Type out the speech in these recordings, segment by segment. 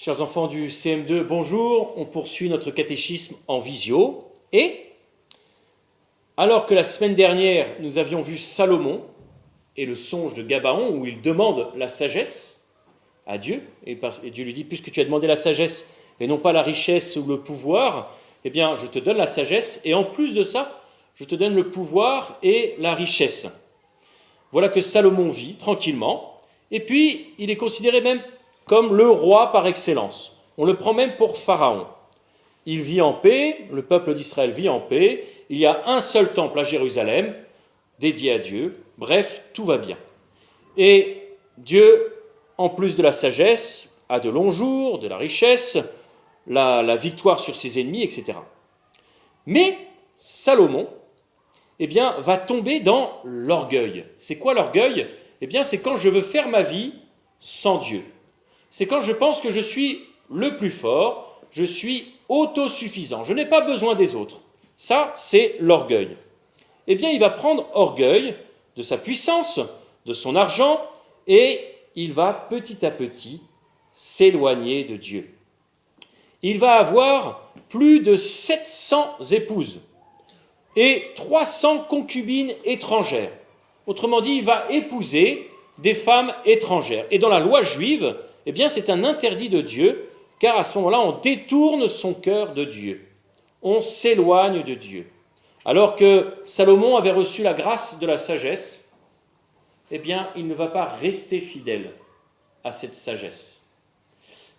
Chers enfants du CM2, bonjour. On poursuit notre catéchisme en visio. Et alors que la semaine dernière, nous avions vu Salomon et le songe de Gabaon, où il demande la sagesse à Dieu, et Dieu lui dit, puisque tu as demandé la sagesse et non pas la richesse ou le pouvoir, eh bien, je te donne la sagesse, et en plus de ça, je te donne le pouvoir et la richesse. Voilà que Salomon vit tranquillement, et puis il est considéré même comme le roi par excellence. On le prend même pour Pharaon. Il vit en paix, le peuple d'Israël vit en paix, il y a un seul temple à Jérusalem, dédié à Dieu, bref, tout va bien. Et Dieu, en plus de la sagesse, a de longs jours, de la richesse, la victoire sur ses ennemis, etc. Mais Salomon, eh bien, va tomber dans l'orgueil. C'est quoi l'orgueil ? Eh bien, c'est quand je veux faire ma vie sans Dieu. C'est quand je pense que je suis le plus fort, je suis autosuffisant, je n'ai pas besoin des autres. Ça, c'est l'orgueil. Eh bien, il va prendre orgueil de sa puissance, de son argent, et il va petit à petit s'éloigner de Dieu. Il va avoir plus de 700 épouses et 300 concubines étrangères. Autrement dit, il va épouser des femmes étrangères. Et dans la loi juive, eh bien, c'est un interdit de Dieu, car à ce moment-là, on détourne son cœur de Dieu. On s'éloigne de Dieu. Alors que Salomon avait reçu la grâce de la sagesse, eh bien, il ne va pas rester fidèle à cette sagesse.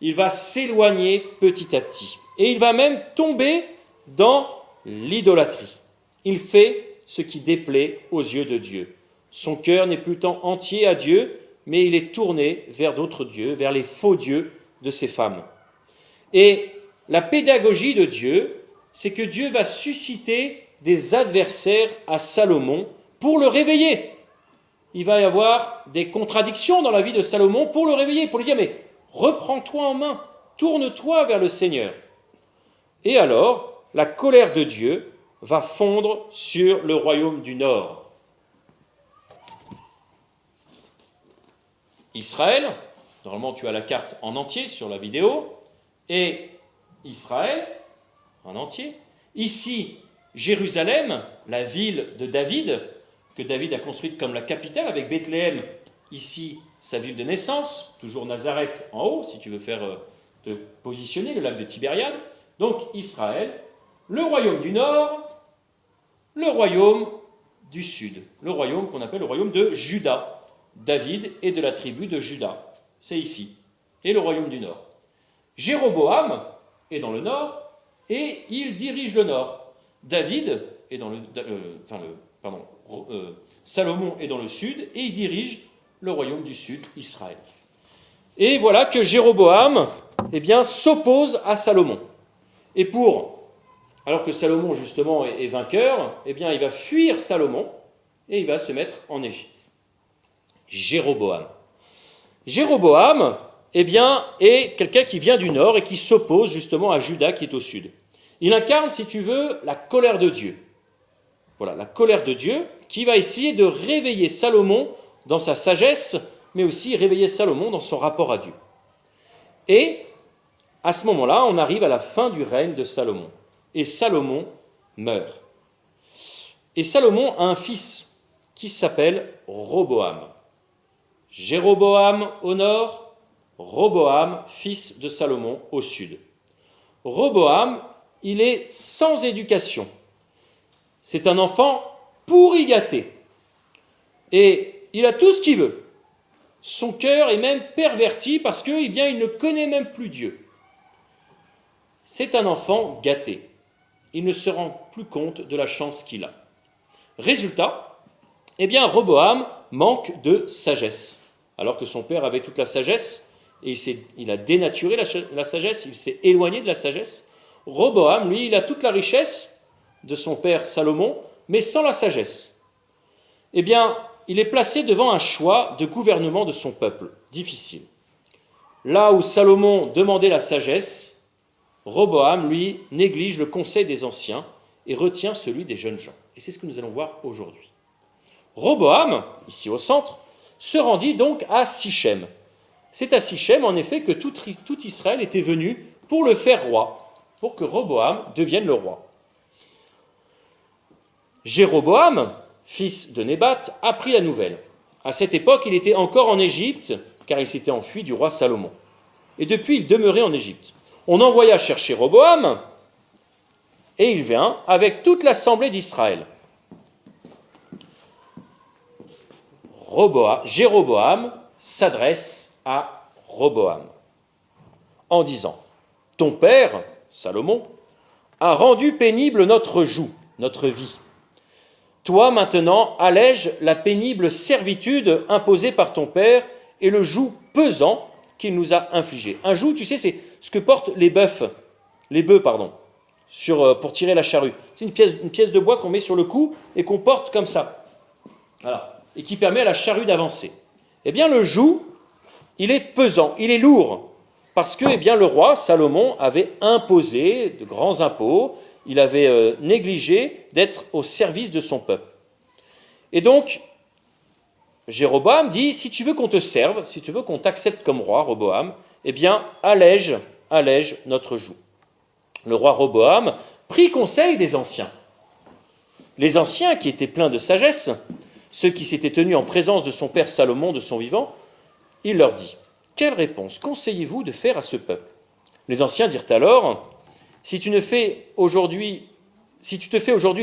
Il va s'éloigner petit à petit. Et il va même tomber dans l'idolâtrie. Il fait ce qui déplaît aux yeux de Dieu. Son cœur n'est plus tant entier à Dieu, mais il est tourné vers d'autres dieux, vers les faux dieux de ces femmes. Et la pédagogie de Dieu, c'est que Dieu va susciter des adversaires à Salomon pour le réveiller. Il va y avoir des contradictions dans la vie de Salomon pour le réveiller, pour lui dire, mais reprends-toi en main, tourne-toi vers le Seigneur. Et alors, la colère de Dieu va fondre sur le royaume du Nord. Israël, normalement tu as la carte en entier sur la vidéo, et Israël en entier. Ici, Jérusalem, la ville de David, que David a construite comme la capitale, avec Bethléem, ici, sa ville de naissance, toujours Nazareth en haut, si tu veux te positionner, le lac de Tibériade. Donc Israël, le royaume du Nord, le royaume du Sud, le royaume qu'on appelle le royaume de Juda. David est de la tribu de Juda, c'est ici, et le royaume du Nord. Jéroboam est dans le Nord, et il dirige le Nord. David est dans Salomon est dans le Sud, et il dirige le royaume du Sud, Israël. Et voilà que Jéroboam, eh bien, s'oppose à Salomon. Et alors que Salomon justement est vainqueur, eh bien, il va fuir Salomon, et il va se mettre en Égypte. Jéroboam, eh bien, est quelqu'un qui vient du nord et qui s'oppose justement à Juda qui est au sud. Il incarne, si tu veux, la colère de Dieu. Voilà, la colère de Dieu qui va essayer de réveiller Salomon dans sa sagesse, mais aussi réveiller Salomon dans son rapport à Dieu. Et à ce moment-là, on arrive à la fin du règne de Salomon. Et Salomon meurt. Et Salomon a un fils qui s'appelle Roboam. Jéroboam au nord, Roboam, fils de Salomon, au sud. Roboam, il est sans éducation. C'est un enfant pourri gâté. Et il a tout ce qu'il veut. Son cœur est même perverti parce que, eh bien, il ne connaît même plus Dieu. C'est un enfant gâté. Il ne se rend plus compte de la chance qu'il a. Résultat, eh bien, Roboam manque de sagesse. Alors que son père avait toute la sagesse, et il a dénaturé la sagesse, il s'est éloigné de la sagesse. Roboam, lui, il a toute la richesse de son père Salomon, mais sans la sagesse. Eh bien, il est placé devant un choix de gouvernement de son peuple, difficile. Là où Salomon demandait la sagesse, Roboam, lui, néglige le conseil des anciens et retient celui des jeunes gens. Et c'est ce que nous allons voir aujourd'hui. Roboam, ici au centre, se rendit donc à Sichem. C'est à Sichem, en effet, que tout Israël était venu pour le faire roi, pour que Roboam devienne le roi. Jéroboam, fils de Nébat, apprit la nouvelle. À cette époque, il était encore en Égypte, car il s'était enfui du roi Salomon. Et depuis, il demeurait en Égypte. On envoya chercher Roboam, et il vint avec toute l'assemblée d'Israël. Jéroboam s'adresse à Roboam en disant : ton père, Salomon, a rendu pénible notre joug, notre vie. Toi, maintenant, allège la pénible servitude imposée par ton père et le joug pesant qu'il nous a infligé. Un joug, tu sais, c'est ce que portent les bœufs, pour tirer la charrue. C'est une pièce de bois qu'on met sur le cou et qu'on porte comme ça. Voilà. Et qui permet à la charrue d'avancer. Eh bien, le joug, il est pesant, il est lourd, parce que le roi Salomon avait imposé de grands impôts, il avait négligé d'être au service de son peuple. Et donc, Jéroboam dit, si tu veux qu'on te serve, si tu veux qu'on t'accepte comme roi, Roboam, allège notre joug. Le roi Roboam prit conseil des anciens. Les anciens, qui étaient pleins de sagesse, ceux qui s'étaient tenus en présence de son père Salomon de son vivant, il leur dit : quelle réponse conseillez-vous de faire à ce peuple ? Les anciens dirent alors : si tu te fais aujourd'hui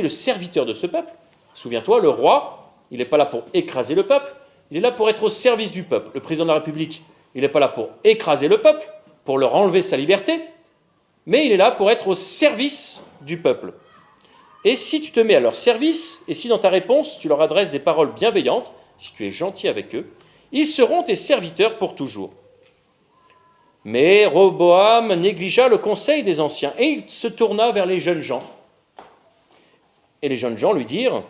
le serviteur de ce peuple, souviens-toi, le roi, il n'est pas là pour écraser le peuple, il est là pour être au service du peuple. Le président de la République, il n'est pas là pour écraser le peuple, pour leur enlever sa liberté, mais il est là pour être au service du peuple. Et si tu te mets à leur service, et si dans ta réponse tu leur adresses des paroles bienveillantes, si tu es gentil avec eux, ils seront tes serviteurs pour toujours. Mais Roboam négligea le conseil des anciens, et il se tourna vers les jeunes gens. Et les jeunes gens lui dirent :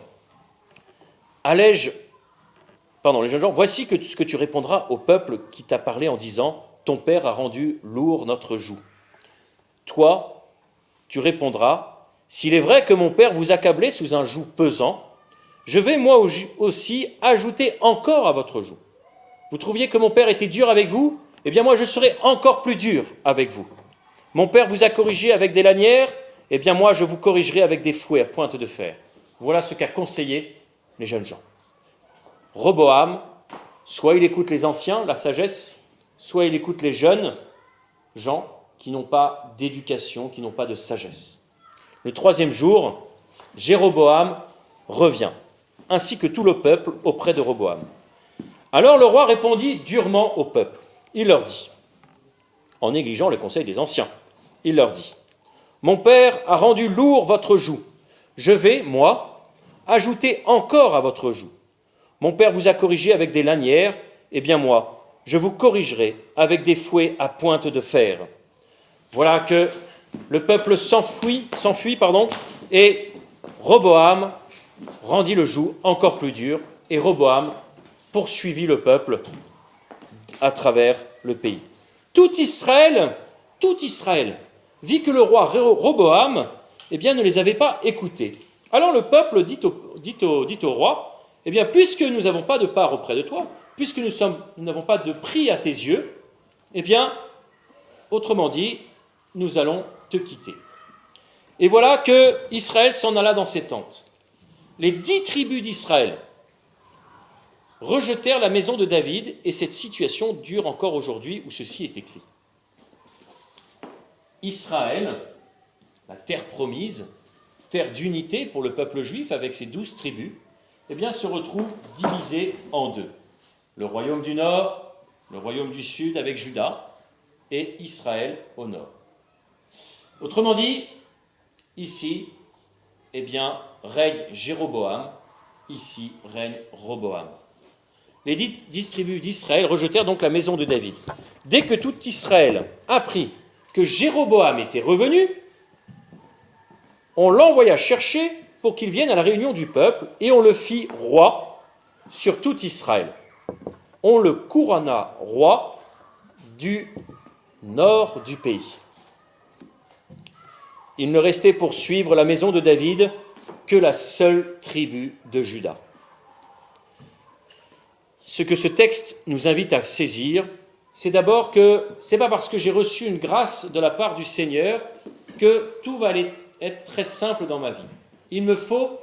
voici ce que tu répondras au peuple qui t'a parlé en disant : ton père a rendu lourd notre joug. Toi, tu répondras : s'il est vrai que mon père vous accablait sous un joug pesant, je vais moi aussi ajouter encore à votre joug. Vous trouviez que mon père était dur avec vous ? Eh bien moi je serai encore plus dur avec vous. Mon père vous a corrigé avec des lanières ? Eh bien moi je vous corrigerai avec des fouets à pointe de fer. Voilà ce qu'a conseillé les jeunes gens. Roboam, soit il écoute les anciens, la sagesse, soit il écoute les jeunes gens qui n'ont pas d'éducation, qui n'ont pas de sagesse. Le troisième jour, Jéroboam revient, ainsi que tout le peuple auprès de Roboam. Alors le roi répondit durement au peuple. Il leur dit, en négligeant le conseil des anciens, il leur dit : mon père a rendu lourd votre joug. Je vais, moi, ajouter encore à votre joug. Mon père vous a corrigé avec des lanières, eh bien moi, je vous corrigerai avec des fouets à pointe de fer. Voilà que le peuple s'enfuit, et Roboam rendit le joug encore plus dur, et Roboam poursuivit le peuple à travers le pays. Tout Israël vit que le roi Roboam ne les avait pas écoutés. Alors le peuple dit au roi, puisque nous n'avons pas de part auprès de toi, puisque nous n'avons pas de prix à tes yeux, autrement dit, nous allons te quitter. Et voilà que Israël s'en alla dans ses tentes. Les 10 tribus d'Israël rejetèrent la maison de David, et cette situation dure encore aujourd'hui où ceci est écrit. Israël, la terre promise, terre d'unité pour le peuple juif avec ses 12 tribus, se retrouve divisé en deux. Le royaume du nord, le royaume du sud avec Juda, et Israël au nord. Autrement dit, ici, règne Jéroboam, ici règne Roboam. Les 10 tribus d'Israël rejetèrent donc la maison de David. Dès que tout Israël apprit que Jéroboam était revenu, on l'envoya chercher pour qu'il vienne à la réunion du peuple, et on le fit roi sur tout Israël. On le couronna roi du nord du pays. Il ne restait pour suivre la maison de David que la seule tribu de Juda. Ce que ce texte nous invite à saisir, c'est d'abord que ce n'est pas parce que j'ai reçu une grâce de la part du Seigneur que tout va aller être très simple dans ma vie. Il me faut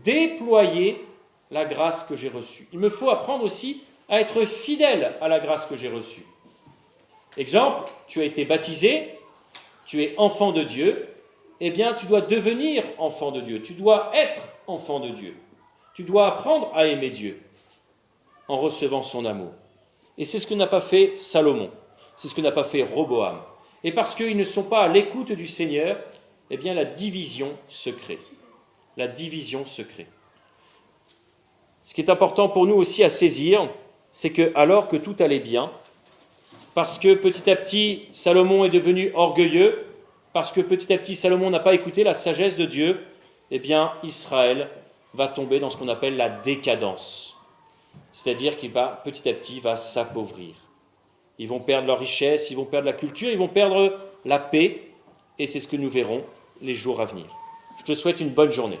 déployer la grâce que j'ai reçue. Il me faut apprendre aussi à être fidèle à la grâce que j'ai reçue. Exemple, tu as été baptisé, tu es enfant de Dieu, eh bien tu dois devenir enfant de Dieu, tu dois être enfant de Dieu. Tu dois apprendre à aimer Dieu en recevant son amour. Et c'est ce que n'a pas fait Salomon, c'est ce que n'a pas fait Roboam. Et parce qu'ils ne sont pas à l'écoute du Seigneur, eh bien la division se crée. La division se crée. Ce qui est important pour nous aussi à saisir, c'est que alors que tout allait bien, parce que petit à petit Salomon est devenu orgueilleux, parce que petit à petit Salomon n'a pas écouté la sagesse de Dieu, eh bien Israël va tomber dans ce qu'on appelle la décadence. C'est-à-dire qu'il va petit à petit va s'appauvrir. Ils vont perdre leur richesse, ils vont perdre la culture, ils vont perdre la paix, et c'est ce que nous verrons les jours à venir. Je te souhaite une bonne journée.